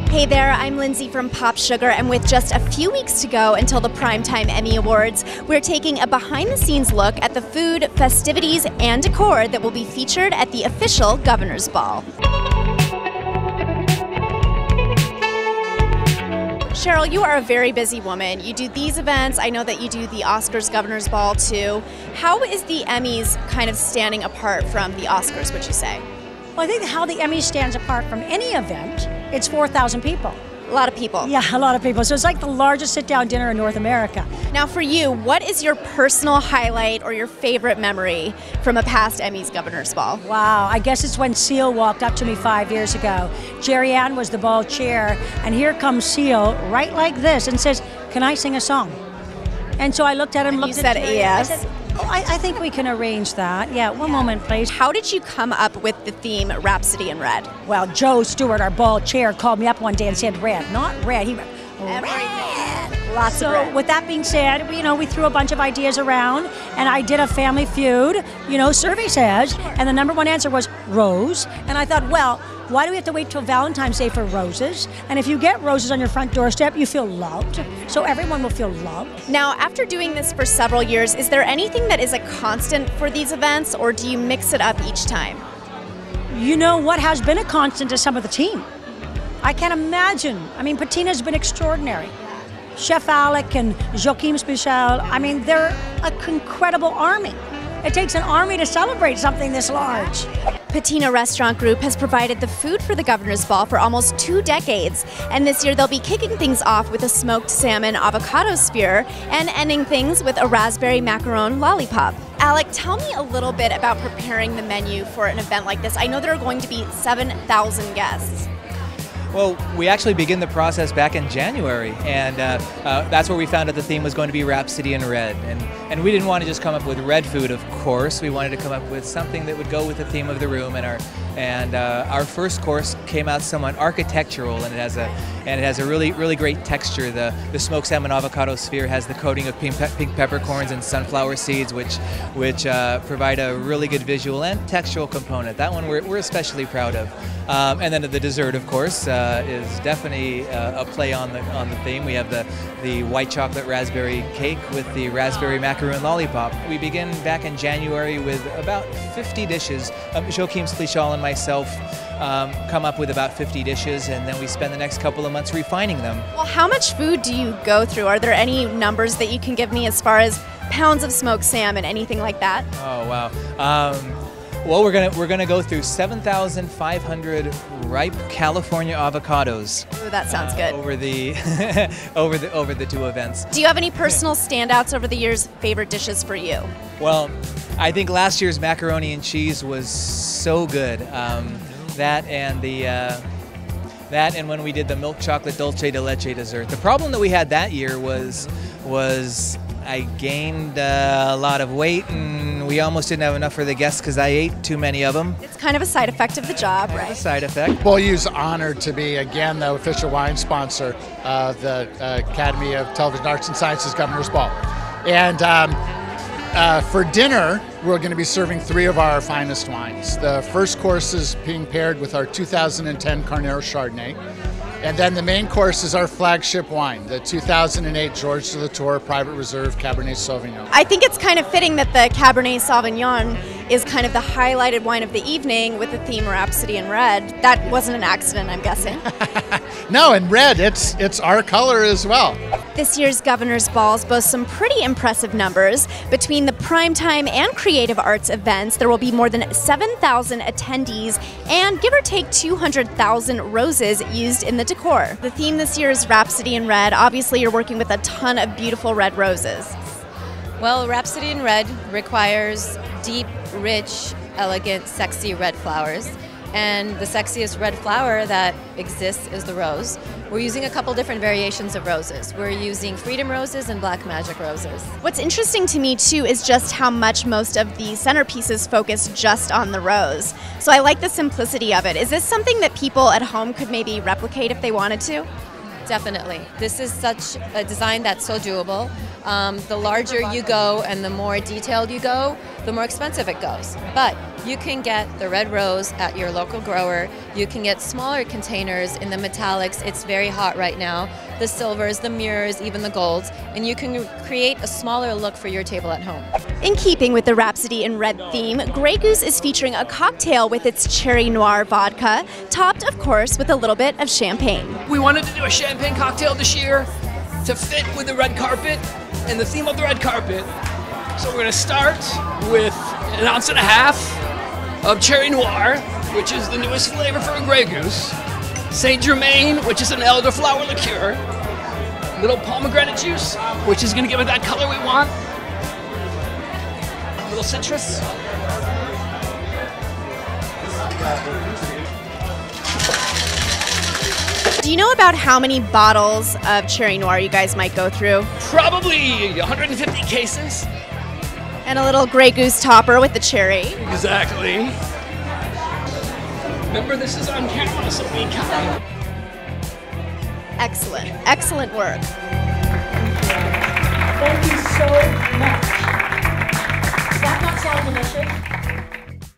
Hey there, I'm Lindsay from Pop Sugar, and with just a few weeks to go until the Primetime Emmy Awards, we're taking a behind-the-scenes look at the food, festivities, and decor that will be featured at the official Governor's Ball. Cheryl, you are a very busy woman. You do these events. I know that you do the Oscars Governor's Ball too. How is the Emmys kind of standing apart from the Oscars, would you say? Well, I think how the Emmys stands apart from any event, it's 4,000 people. A lot of people. Yeah, a lot of people. So it's like the largest sit-down dinner in North America. Now for you, what is your personal highlight or your favorite memory from a past Emmys Governor's Ball? Wow, I guess it's when Seal walked up to me 5 years ago. Jerry Ann was the ball chair, and here comes Seal, right like this, and says, "Can I sing a song?" And so I looked at him, and looked you at said Jerry, yes. I said, "Oh, I think we can arrange that." Yeah, one moment, please. How did you come up with the theme Rhapsody in Red? Well, Joe Stewart, our ball chair, called me up one day and said, "Red, not red." He went, "Red." Lots of red. With that being said, we threw a bunch of ideas around, and I did a Family Feud, survey says, and the #1 answer was rose. And I thought, well, why do we have to wait till Valentine's Day for roses? And if you get roses on your front doorstep, you feel loved. So everyone will feel loved. Now, after doing this for several years, is there anything that is a constant for these events, or do you mix it up each time? You know what has been a constant is some of the team. I can't imagine. I mean, Patina's been extraordinary. Chef Alec and Joachim Spichel, they're an incredible army. It takes an army to celebrate something this large. Patina Restaurant Group has provided the food for the Governor's Ball for almost 2 decades, and this year they'll be kicking things off with a smoked salmon avocado sphere and ending things with a raspberry macaron lollipop. Alec, tell me a little bit about preparing the menu for an event like this. I know there are going to be 7,000 guests. Well, we actually began the process back in January, and that's where we found out the theme was going to be Rhapsody in Red. And we didn't want to just come up with red food, of course. We wanted to come up with something that would go with the theme of the room. And our first course came out somewhat architectural, and it has a really great texture. The smoked salmon avocado sphere has the coating of pink peppercorns and sunflower seeds, which provide a really good visual and textural component. That one we're especially proud of. And then the dessert, of course, is definitely a play on the theme. We have the white chocolate raspberry cake with the raspberry macaroon lollipop. We begin back in January with about 50 dishes. Joachim Spichel and myself come up with about 50 dishes, and then we spend the next couple of months refining them. Well, how much food do you go through? Are there any numbers that you can give me as far as pounds of smoked salmon, anything like that? Oh, wow. Well, we're gonna go through 7,500 ripe California avocados. Ooh, that sounds good. Over the over the 2 events. Do you have any personal standouts over the years, favorite dishes for you? Well, I think last year's macaroni and cheese was so good. That and when we did the milk chocolate dulce de leche dessert. The problem that we had that year was I gained a lot of weight, and we almost didn't have enough for the guests because I ate too many of them. It's kind of a side effect of the job, right? A side effect. Beaulieu's honored to be, again, the official wine sponsor of the Academy of Television Arts and Sciences Governor's Ball. And for dinner, we're going to be serving 3 of our finest wines. The first course is being paired with our 2010 Carnero Chardonnay. And then the main course is our flagship wine, the 2008 Georges de Latour Private Reserve Cabernet Sauvignon. I think it's kind of fitting that the Cabernet Sauvignon is kind of the highlighted wine of the evening with the theme Rhapsody in Red. That wasn't an accident, I'm guessing. No, and red, it's our color as well. This year's Governor's Balls boast some pretty impressive numbers. Between the primetime and creative arts events, there will be more than 7,000 attendees and give or take 200,000 roses used in the decor. The theme this year is Rhapsody in Red. Obviously, you're working with a ton of beautiful red roses. Well, Rhapsody in Red requires deep, rich, elegant, sexy red flowers. And the sexiest red flower that exists is the rose. We're using a couple different variations of roses. We're using Freedom Roses and Black Magic Roses. What's interesting to me too is just how much most of the centerpieces focus just on the rose. So I like the simplicity of it. Is this something that people at home could maybe replicate if they wanted to? Definitely. This is such a design that's so doable. The larger you go and the more detailed you go, the more expensive it goes. But You can get the red rose at your local grower. You can get smaller containers in the metallics. It's very hot right now. The silvers, the mirrors, even the golds. And you can create a smaller look for your table at home. In keeping with the Rhapsody in Red theme, Grey Goose is featuring a cocktail with its cherry noir vodka, topped, of course, with a little bit of champagne. We wanted to do a champagne cocktail this year to fit with the red carpet and the theme of the red carpet. So we're going to start with 1.5 ounces of cherry noir, which is the newest flavor for a Grey Goose. Saint Germain, which is an elderflower liqueur. Little pomegranate juice, which is going to give it that color we want. A little citrus. Do you know about how many bottles of cherry noir you guys might go through? Probably 150 cases. And a little Grey Goose topper with the cherry. Exactly. Remember, this is on camera, so be kind. Excellent, excellent work. Thank you so much. Does that not sound delicious?